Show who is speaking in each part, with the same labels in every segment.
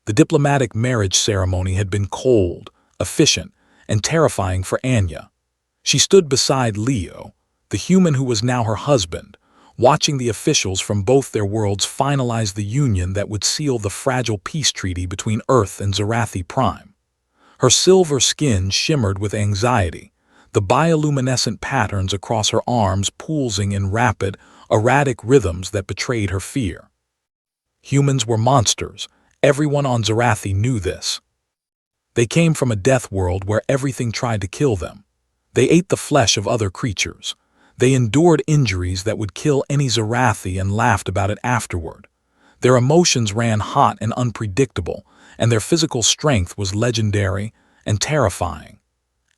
Speaker 1: The diplomatic marriage ceremony had been cold, efficient, and terrifying for Anya. She stood beside Leo, the human who was now her husband, watching the officials from both their worlds finalize the union that would seal the fragile peace treaty between Earth and Zarathi Prime. Her silver skin shimmered with anxiety, the bioluminescent patterns across her arms pulsing in rapid, erratic rhythms that betrayed her fear. Humans were monsters. Everyone on Zarathi knew this. They came from a death world where everything tried to kill them. They ate the flesh of other creatures. They endured injuries that would kill any Zarathi and laughed about it afterward. Their emotions ran hot and unpredictable, and their physical strength was legendary and terrifying.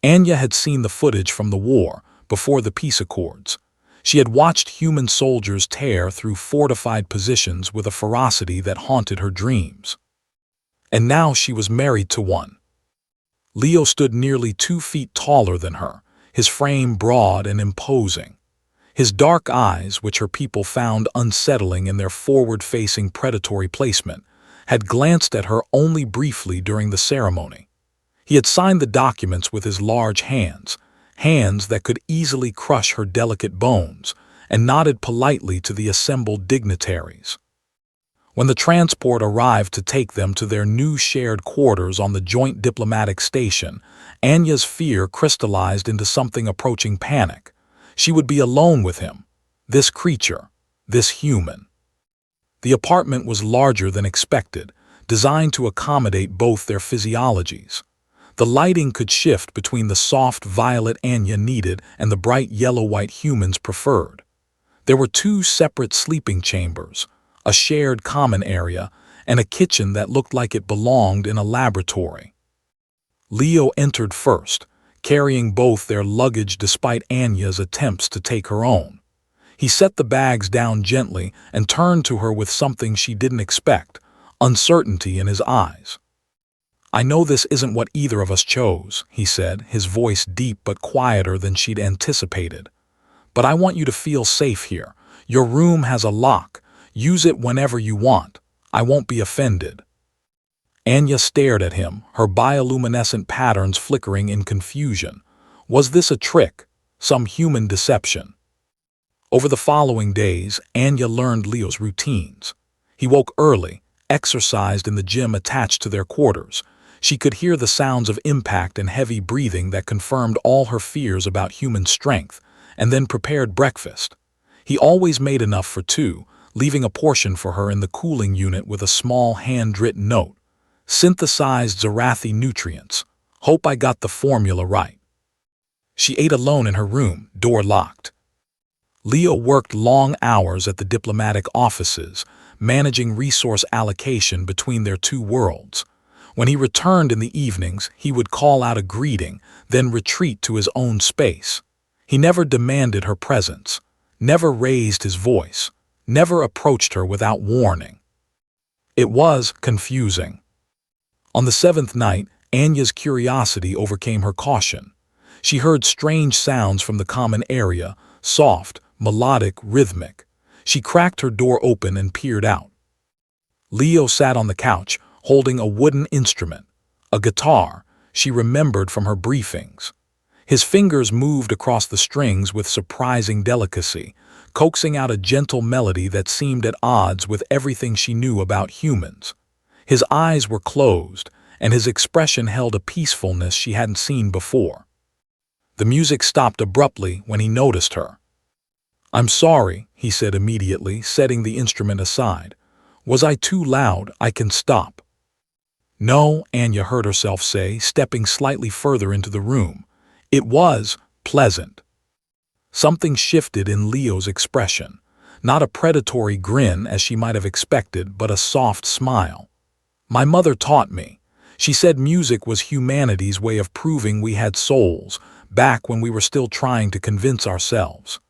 Speaker 1: Anya had seen the footage from the war, before the peace accords. She had watched human soldiers tear through fortified positions with a ferocity that haunted her dreams. And now she was married to one. Leo stood nearly 2 feet taller than her, his frame broad and imposing. His dark eyes, which her people found unsettling in their forward-facing predatory placement, had glanced at her only briefly during the ceremony. He had signed the documents with his large hands, hands that could easily crush her delicate bones, and nodded politely to the assembled dignitaries. When the transport arrived to take them to their new shared quarters on the joint diplomatic station, Anya's fear crystallized into something approaching panic. She would be alone with him, this creature, this human. The apartment was larger than expected, designed to accommodate both their physiologies. The lighting could shift between the soft violet Anya needed and the bright yellow-white humans preferred. There were 2 separate sleeping chambers, a shared common area, and a kitchen that looked like it belonged in a laboratory. Leo entered first, carrying both their luggage despite Anya's attempts to take her own. He set the bags down gently and turned to her with something she didn't expect, uncertainty in his eyes. "I know this isn't what either of us chose," he said, his voice deep but quieter than she'd anticipated. "But I want you to feel safe here. Your room has a lock. Use it whenever you want. I won't be offended." Anya stared at him, her bioluminescent patterns flickering in confusion. Was this a trick? Some human deception? Over the following days, Anya learned Leo's routines. He woke early, exercised in the gym attached to their quarters. She could hear the sounds of impact and heavy breathing that confirmed all her fears about human strength, and then prepared breakfast. He always made enough for 2, leaving a portion for her in the cooling unit with a small hand-written note. "Synthesized Zarathi nutrients. Hope I got the formula right." She ate alone in her room, door locked. Leo worked long hours at the diplomatic offices, managing resource allocation between their 2 worlds. When he returned in the evenings, he would call out a greeting, then retreat to his own space. He never demanded her presence, never raised his voice, never approached her without warning. It was confusing. On the 7th night, Anya's curiosity overcame her caution. She heard strange sounds from the common area, soft, melodic, rhythmic. She cracked her door open and peered out. Leo sat on the couch, holding a wooden instrument, a guitar she remembered from her briefings. His fingers moved across the strings with surprising delicacy, coaxing out a gentle melody that seemed at odds with everything she knew about humans. His eyes were closed, and his expression held a peacefulness she hadn't seen before. The music stopped abruptly when he noticed her. "I'm sorry," he said immediately, setting the instrument aside. "Was I too loud? I can stop." "No," Anya heard herself say, stepping slightly further into the room. "It was pleasant." Something shifted in Leo's expression. Not a predatory grin as she might have expected, but a soft smile. "My mother taught me. She said music was humanity's way of proving we had souls, back when we were still trying to convince ourselves."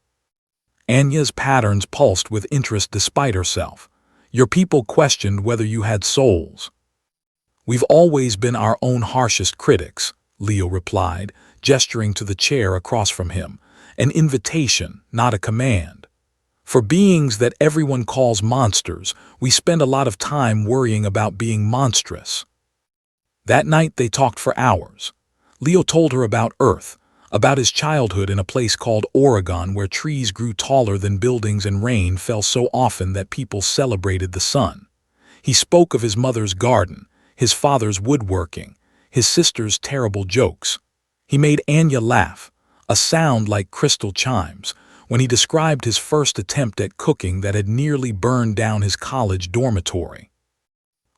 Speaker 1: Anya's patterns pulsed with interest despite herself. "Your people questioned whether you had souls." "We've always been our own harshest critics," Leo replied, gesturing to the chair across from him. "An invitation, not a command." For beings that everyone calls monsters, we spend a lot of time worrying about being monstrous. That night they talked for hours. Leo told her about Earth, about his childhood in a place called Oregon where trees grew taller than buildings and rain fell so often that people celebrated the sun. He spoke of his mother's garden, his father's woodworking, his sister's terrible jokes. He made Anya laugh, a sound like crystal chimes, when he described his first attempt at cooking that had nearly burned down his college dormitory.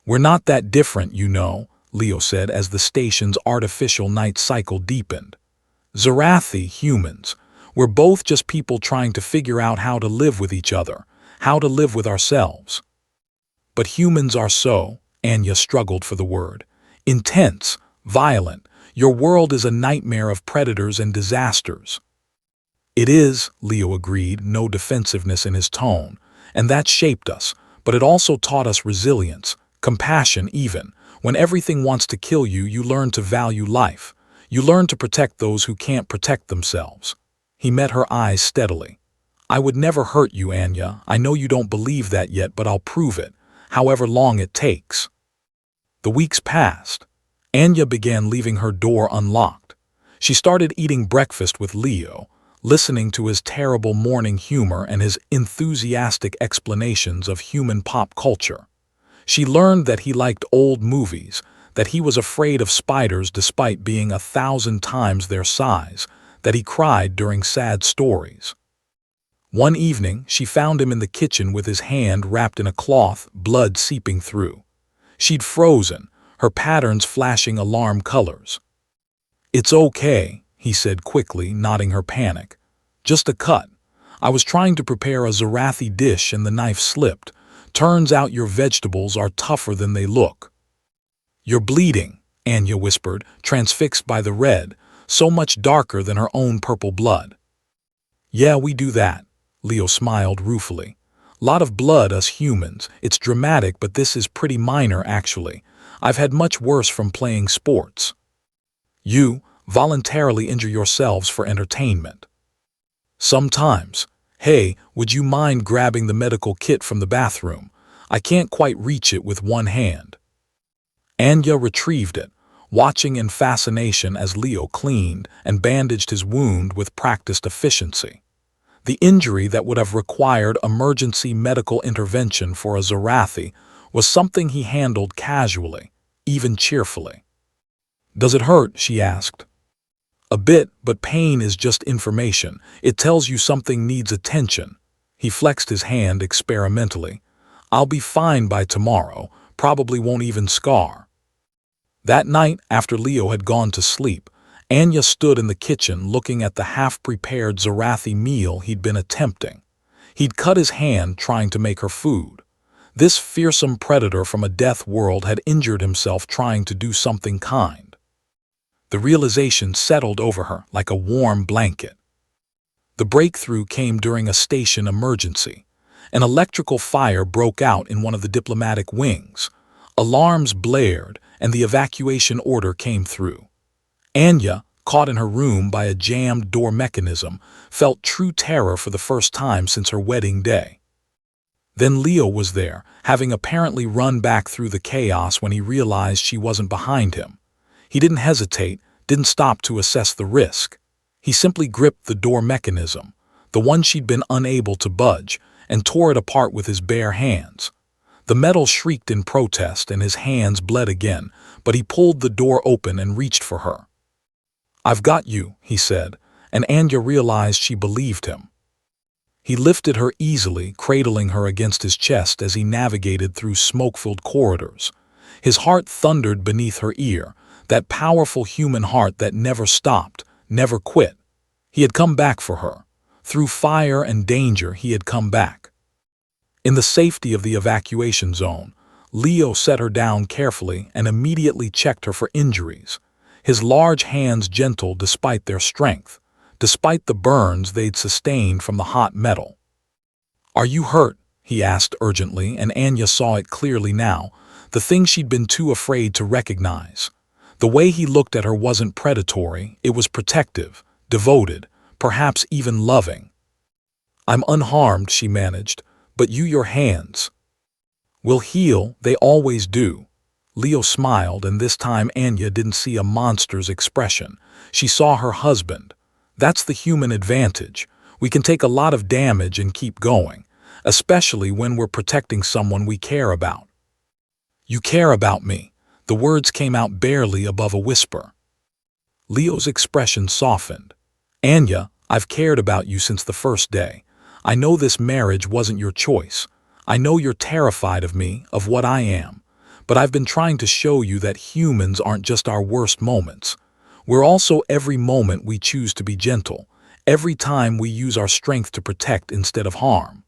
Speaker 1: "We're not that different, you know," Leo said as the station's artificial night cycle deepened. "Zarathi humans. We're both just people trying to figure out how to live with each other, how to live with ourselves." "But humans are so," Anya struggled for the word, "intense, violent. Your world is a nightmare of predators and disasters." "It is," Leo agreed, no defensiveness in his tone, "and that shaped us, but it also taught us resilience, compassion even. When everything wants to kill you, you learn to value life. You learn to protect those who can't protect themselves." He met her eyes steadily. "I would never hurt you, Anya. I know you don't believe that yet, but I'll prove it, however long it takes." The weeks passed. Anya began leaving her door unlocked. She started eating breakfast with Leo, listening to his terrible morning humor and his enthusiastic explanations of human pop culture. She learned that he liked old movies, that he was afraid of spiders despite being 1,000 times their size, that he cried during sad stories. One evening, she found him in the kitchen with his hand wrapped in a cloth, blood seeping through. She'd frozen, her patterns flashing alarm colors. "It's okay," he said quickly, nodding her panic. "Just a cut. I was trying to prepare a Zarathi dish and the knife slipped. Turns out your vegetables are tougher than they look." "You're bleeding," Anya whispered, transfixed by the red, so much darker than her own purple blood. "Yeah, we do that," Leo smiled ruefully. "Lot of blood, us humans. It's dramatic, but this is pretty minor, actually. I've had much worse from playing sports." "You voluntarily injure yourselves for entertainment." "Sometimes. Hey, would you mind grabbing the medical kit from the bathroom? I can't quite reach it with one hand." Anya retrieved it, watching in fascination as Leo cleaned and bandaged his wound with practiced efficiency. The injury that would have required emergency medical intervention for a Zarathi was something he handled casually, even cheerfully. "Does it hurt?" she asked. "A bit, but pain is just information. It tells you something needs attention." He flexed his hand experimentally. "I'll be fine by tomorrow, probably won't even scar." That night, after Leo had gone to sleep, Anya stood in the kitchen looking at the half-prepared Zarathi meal he'd been attempting. He'd cut his hand trying to make her food. This fearsome predator from a death world had injured himself trying to do something kind. The realization settled over her like a warm blanket. The breakthrough came during a station emergency. An electrical fire broke out in one of the diplomatic wings. Alarms blared, and the evacuation order came through. Anya, caught in her room by a jammed door mechanism, felt true terror for the first time since her wedding day. Then Leo was there, having apparently run back through the chaos when he realized she wasn't behind him. He didn't hesitate, didn't stop to assess the risk. He simply gripped the door mechanism, the one she'd been unable to budge, and tore it apart with his bare hands. The metal shrieked in protest and his hands bled again, but he pulled the door open and reached for her. "I've got you," he said, and Anya realized she believed him. He lifted her easily, cradling her against his chest as he navigated through smoke-filled corridors. His heart thundered beneath her ear, that powerful human heart that never stopped, never quit. He had come back for her. Through fire and danger, he had come back. In the safety of the evacuation zone, Leo set her down carefully and immediately checked her for injuries. His large hands gentle despite their strength, despite the burns they'd sustained from the hot metal. "Are you hurt?" he asked urgently, and Anya saw it clearly now, the thing she'd been too afraid to recognize. The way he looked at her wasn't predatory, it was protective, devoted, perhaps even loving. I'm unharmed, she managed, but your hands will heal, they always do. Leo smiled, and this time Anya didn't see a monster's expression. She saw her husband. That's the human advantage. We can take a lot of damage and keep going, especially when we're protecting someone we care about. You care about me. The words came out barely above a whisper. Leo's expression softened. Anya, I've cared about you since the first day. I know this marriage wasn't your choice. I know you're terrified of me, of what I am. But I've been trying to show you that humans aren't just our worst moments. We're also every moment we choose to be gentle, every time we use our strength to protect instead of harm.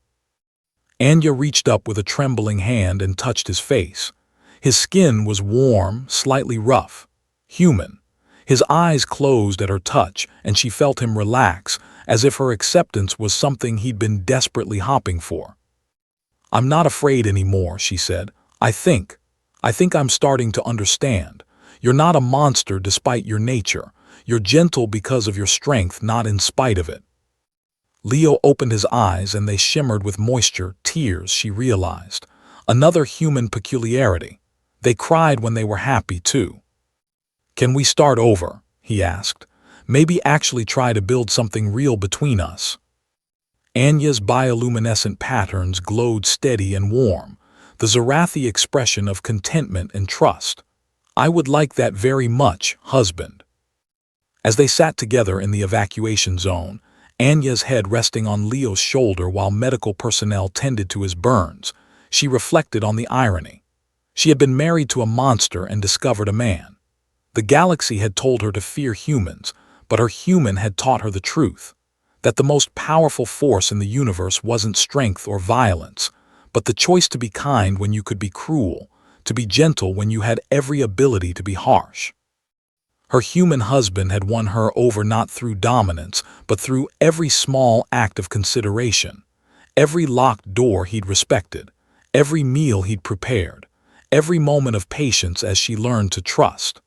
Speaker 1: Anya reached up with a trembling hand and touched his face. His skin was warm, slightly rough, human. His eyes closed at her touch, and she felt him relax, as if her acceptance was something he'd been desperately hoping for. I'm not afraid anymore, she said. I think I'm starting to understand. You're not a monster despite your nature. You're gentle because of your strength, not in spite of it. Leo opened his eyes, and they shimmered with moisture, tears, she realized. Another human peculiarity. They cried when they were happy, too. Can we start over? He asked. Maybe actually try to build something real between us. Anya's bioluminescent patterns glowed steady and warm, the Zarathi expression of contentment and trust. I would like that very much, husband. As they sat together in the evacuation zone, Anya's head resting on Leo's shoulder while medical personnel tended to his burns, she reflected on the irony. She had been married to a monster and discovered a man. The galaxy had told her to fear humans, but her human had taught her the truth, that the most powerful force in the universe wasn't strength or violence, but the choice to be kind when you could be cruel, to be gentle when you had every ability to be harsh. Her human husband had won her over not through dominance, but through every small act of consideration, every locked door he'd respected, every meal he'd prepared, every moment of patience as she learned to trust.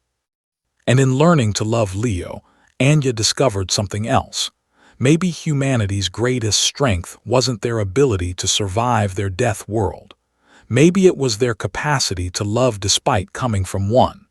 Speaker 1: And in learning to love Leo, Anya discovered something else. Maybe humanity's greatest strength wasn't their ability to survive their death world. Maybe it was their capacity to love despite coming from one.